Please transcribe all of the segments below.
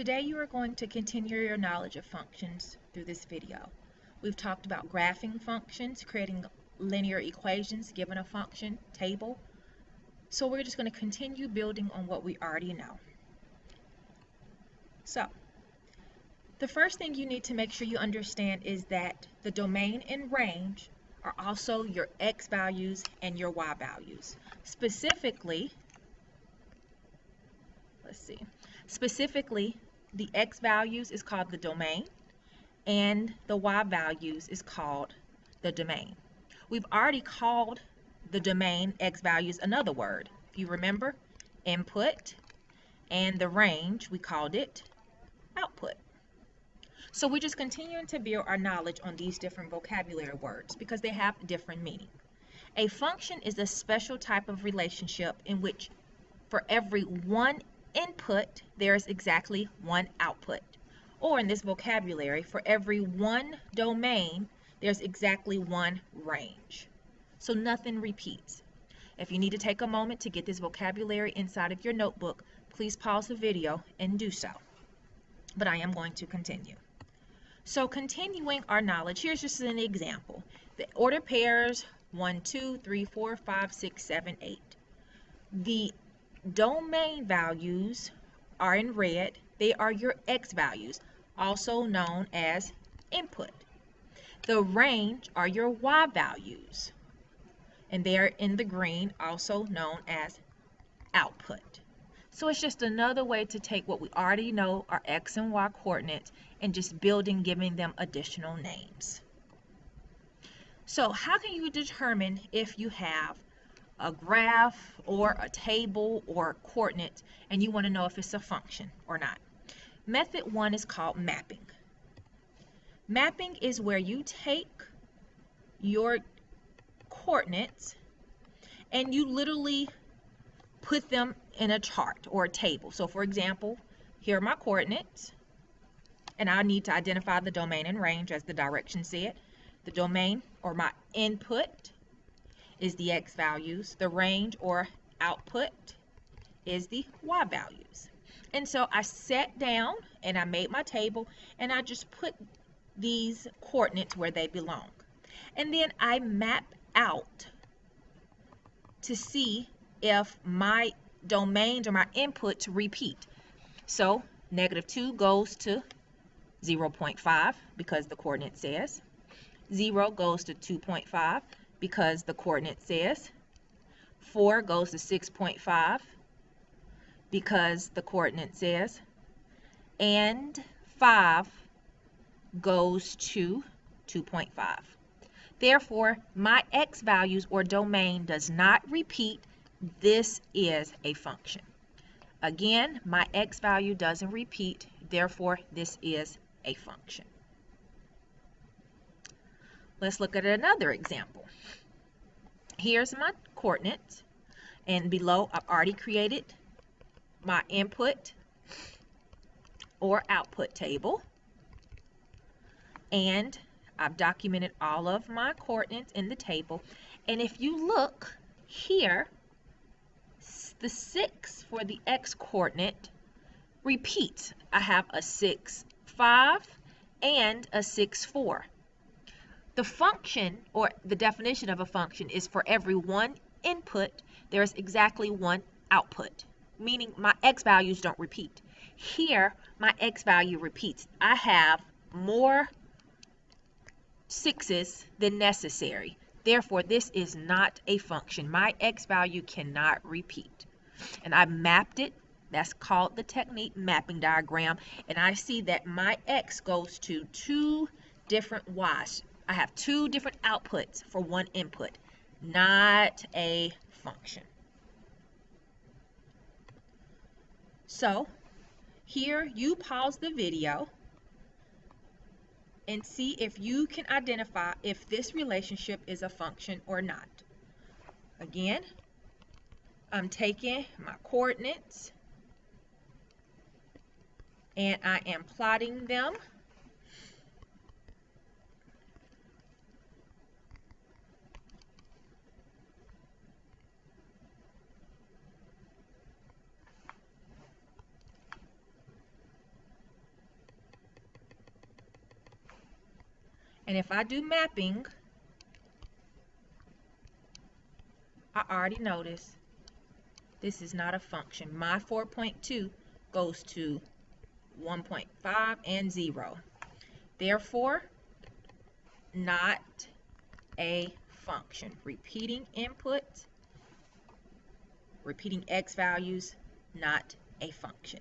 Today you are going to continue your knowledge of functions through this video. We've talked about graphing functions, creating linear equations given a function table. So we're just going to continue building on what we already know. So the first thing you need to make sure you understand is that the domain and range are also your x values and your y values. Specifically, the x values is called the domain and the y values is called the domain. We've already called the domain x values another word. If you remember, input, and the range, we called it output. So we're just continuing to build our knowledge on these different vocabulary words because they have different meaning. A function is a special type of relationship in which for every one input, there is exactly one output. Or in this vocabulary, for every one domain, there's exactly one range. So nothing repeats. If you need to take a moment to get this vocabulary inside of your notebook, please pause the video and do so. But I am going to continue. So continuing our knowledge, here's just an example. The ordered pairs 1, 2, 3, 4, 5, 6, 7, 8. The domain values are in red. They are your x values, also known as input. The range are your y values, and they are in the green, also known as output. So it's just another way to take what we already know are x and y coordinates and just building, giving them additional names. So how can you determine if you have a graph or a table or coordinates and you want to know if it's a function or not? Method one is called mapping. Mapping is where you take your coordinates and you literally put them in a chart or a table. So for example, here are my coordinates, and I need to identify the domain and range as the direction said. The domain or my input is the x values. The range or output is the y values. And so I sat down and I made my table and I just put these coordinates where they belong. And then I map out to see if my domains or my inputs repeat. So -2 goes to 0.5 because the coordinate says. 0 goes to 2.5 because the coordinate says. 4 goes to 6.5 because the coordinate says. And 5 goes to 2.5. Therefore, my x values or domain does not repeat. This is a function. Again, my x value doesn't repeat. Therefore, this is a function. Let's look at another example. Here's my coordinates, and below I've already created my input or output table, and I've documented all of my coordinates in the table. And if you look here, the 6 for the x coordinate repeats. I have a 6, 5 and a 6, 4. The function or the definition of a function is for every one input, there's exactly one output, meaning my x values don't repeat. Here, my x value repeats. I have more 6's than necessary. Therefore, this is not a function. My x value cannot repeat. And I mapped it. That's called the technique mapping diagram. And I see that my x goes to 2 different y's. I have 2 different outputs for one input. Not a function. So here you pause the video and see if you can identify if this relationship is a function or not. Again, I'm taking my coordinates and I am plotting them. And if I do mapping, I already notice this is not a function. My 4.2 goes to 1.5 and 0. Therefore, not a function. Repeating input, repeating x values, not a function.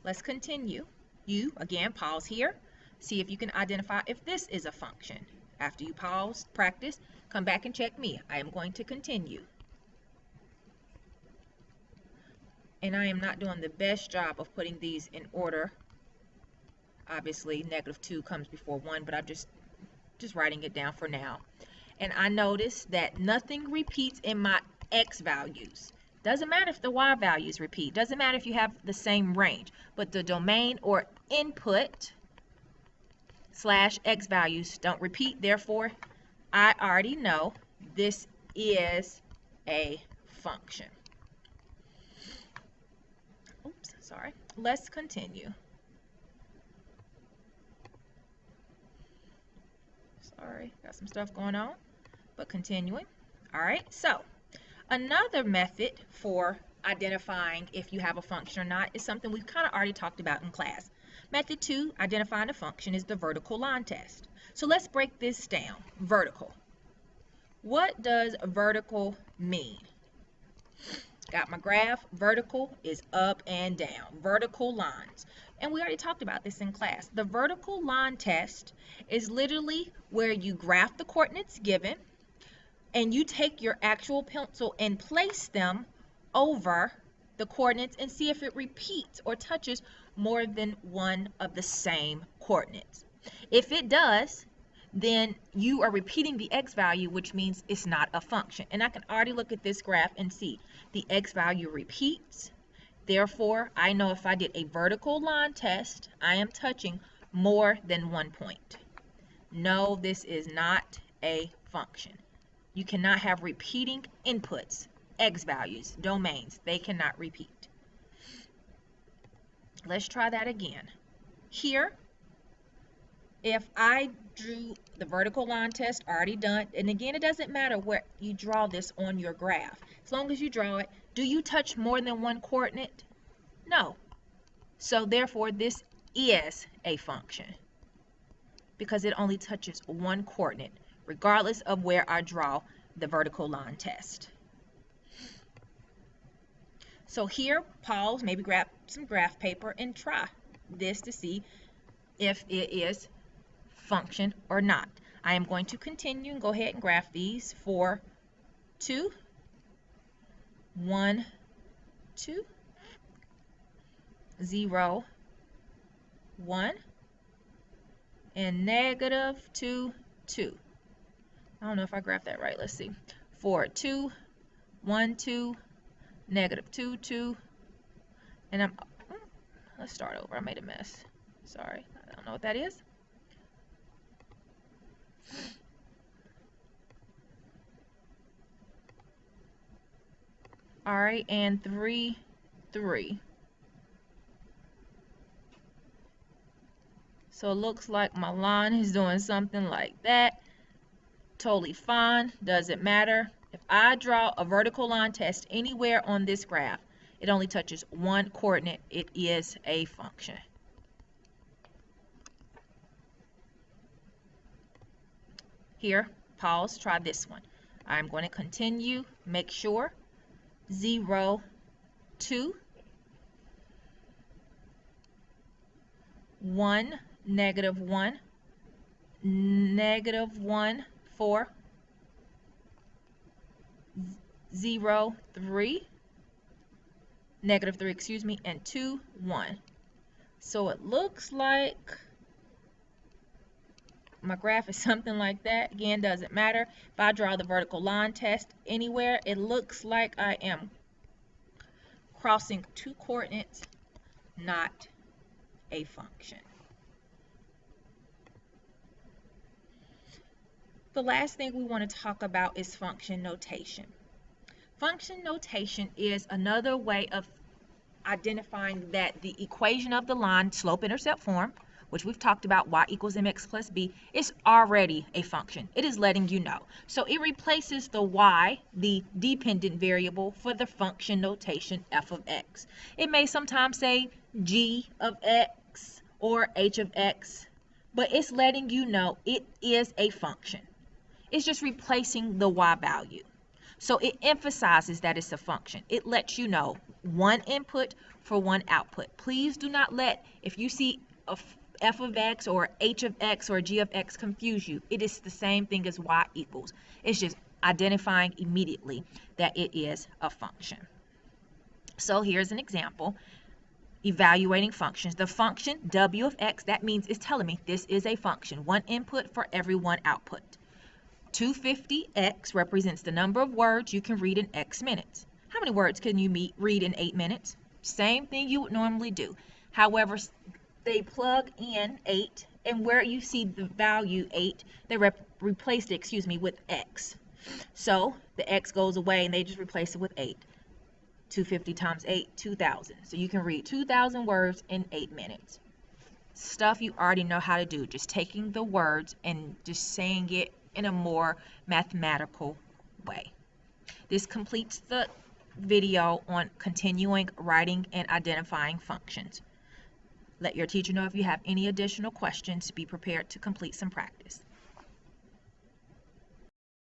Let's continue. You, again, pause here. See if you can identify if this is a function. After you pause, practice, come back and check me. I am going to continue. And I am not doing the best job of putting these in order. Obviously, -2 comes before 1, but I'm just writing it down for now. And I notice that nothing repeats in my x values. Doesn't matter if the y values repeat. Doesn't matter if you have the same range. But the domain or input / x values don't repeat. Therefore, I already know this is a function. Oops, sorry. Let's continue. Sorry, got some stuff going on, but continuing. All right, so another method for identifying if you have a function or not is something we've kind of already talked about in class. Method 2, identifying a function, is the vertical line test. So let's break this down. Vertical. What does vertical mean? Got my graph. Vertical is up and down. Vertical lines. And we already talked about this in class. The vertical line test is literally where you graph the coordinates given and you take your actual pencil and place them over the coordinates and see if it repeats or touches more than one of the same coordinates. If it does, then you are repeating the x value, which means it's not a function. And I can already look at this graph and see the x value repeats. Therefore, I know if I did a vertical line test, I am touching more than 1 point. No, this is not a function. You cannot have repeating inputs, x values, domains. They cannot repeat. Let's try that again. Here, if I drew the vertical line test, already done, and again, it doesn't matter where you draw this on your graph. As long as you draw it, do you touch more than one coordinate? No. So therefore, this is a function because it only touches one coordinate, regardless of where I draw the vertical line test. So here, pause, maybe grab some graph paper and try this to see if it is function or not. I am going to continue and go ahead and graph these 4, 2, 1, 2, 0, 1, and -2, 2. I don't know if I graphed that right. Let's see. 4, 2, 1, 2, -2, 2, and let's start over. I made a mess. Sorry. I don't know what that is. All right, and 3, 3. So it looks like my line is doing something like that. Totally fine, doesn't matter. If I draw a vertical line test anywhere on this graph, it only touches one coordinate. It is a function. Here, pause, try this one. I'm going to continue, make sure. 0, 2, 1, -1, -1, 4, 0, 3, -3, excuse me, and 2, 1. So it looks like my graph is something like that. Again, doesn't matter. If I draw the vertical line test anywhere, it looks like I am crossing two coordinates, not a function. The last thing we want to talk about is function notation. Function notation is another way of identifying that the equation of the line, slope-intercept form, which we've talked about, y equals mx plus b, it's already a function. It is letting you know. So it replaces the y, the dependent variable, for the function notation f of x. It may sometimes say g of x or h of x, but it's letting you know it is a function. It's just replacing the y value. So it emphasizes that it's a function. It lets you know one input for one output. Please do not let, if you see a f of x or h of x or g of x, confuse you. It is the same thing as y equals. It's just identifying immediately that it is a function. So here's an example. Evaluating functions. The function w of x, that means it's telling me this is a function. One input for every one output. 250x represents the number of words you can read in x minutes. How many words can you read in 8 minutes? Same thing you would normally do. However, they plug in 8, and where you see the value 8, they replaced it, with x. So the x goes away and they just replace it with 8. 250 times 8, 2,000. So you can read 2,000 words in 8 minutes. Stuff you already know how to do, just taking the words and just saying it in a more mathematical way. This completes the video on continuing writing and identifying functions. Let your teacher know if you have any additional questions. Be prepared to complete some practice.